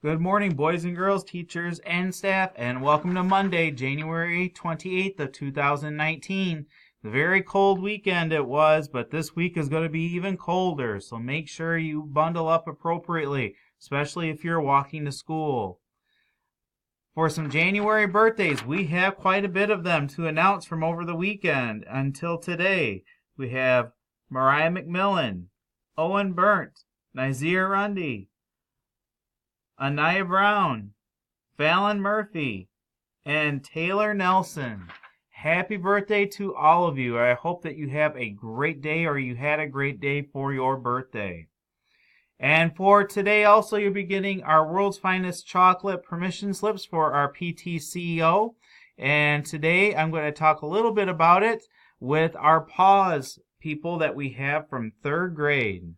Good morning, boys and girls, teachers, and staff, and welcome to Monday, January 28th of 2019. A very cold weekend it was, but this week is going to be even colder, so make sure you bundle up appropriately, especially if you're walking to school. For some January birthdays, we have quite a bit of them to announce from over the weekend until today. We have Mariah McMillan, Owen Burnt, Nazir Rundy, Anaya Brown, Fallon Murphy, and Taylor Nelson. Happy birthday to all of you. I hope that you have a great day or you had a great day for your birthday. And for today also, you'll be getting our World's Finest Chocolate permission slips for our PT CEO. And today I'm going to talk a little bit about it with our PAWS people that we have from 3rd grade.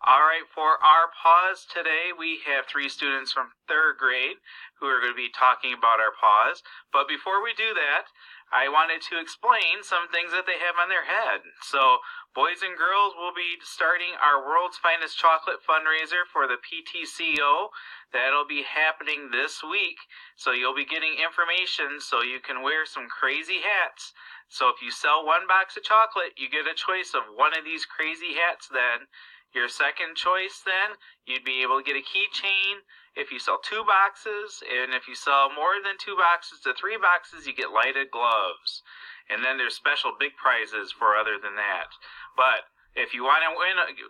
All right, for our PAWS today, we have 3 students from 3rd grade who are going to be talking about our PAWS. But before we do that, I wanted to explain some things that they have on their head. So, boys and girls, we'll be starting our World's Finest Chocolate fundraiser for the PTCO. That'll be happening this week. So you'll be getting information so you can wear some crazy hats. So if you sell 1 box of chocolate, you get a choice of one of these crazy hats then. Your second choice then, you'd be able to get a keychain if you sell 2 boxes, and if you sell more than 2 boxes to 3 boxes, you get lighted gloves. And then there's special big prizes for other than that. But if you want to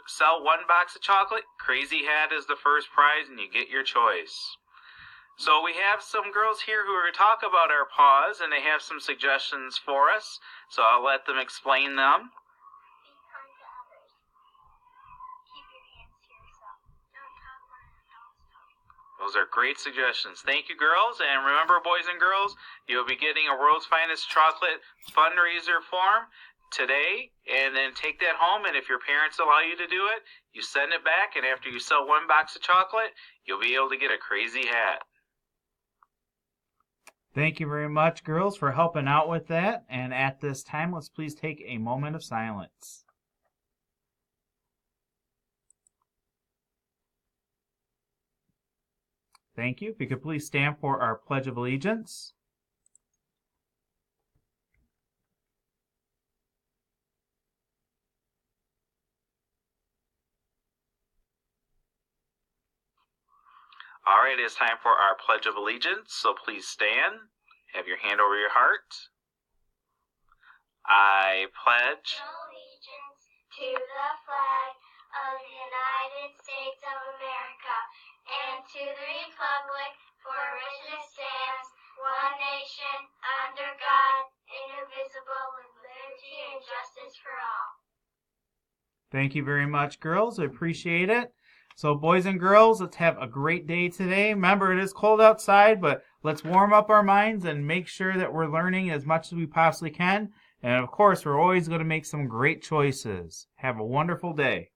sell 1 box of chocolate, Crazy Hat is the first prize and you get your choice. So we have some girls here who are going to talk about our PAWS, and they have some suggestions for us, so I'll let them explain them. Those are great suggestions. Thank you, girls. And remember, boys and girls, you'll be getting a World's Finest Chocolate fundraiser form today, and then take that home, and if your parents allow you to do it, you send it back, and after you sell 1 box of chocolate, you'll be able to get a crazy hat. Thank you very much, girls, for helping out with that. And at this time, let's please take a moment of silence. Thank you. If you could please stand for our Pledge of Allegiance. All right, it's time for our Pledge of Allegiance, so please stand. Have your hand over your heart. I pledge allegiance to the flag of the United States of America and to the republic for which it stands, one nation, under God, indivisible, with liberty and justice for all. Thank you very much, girls. I appreciate it. So, boys and girls, let's have a great day today. Remember, it is cold outside, but let's warm up our minds and make sure that we're learning as much as we possibly can. And, of course, we're always going to make some great choices. Have a wonderful day.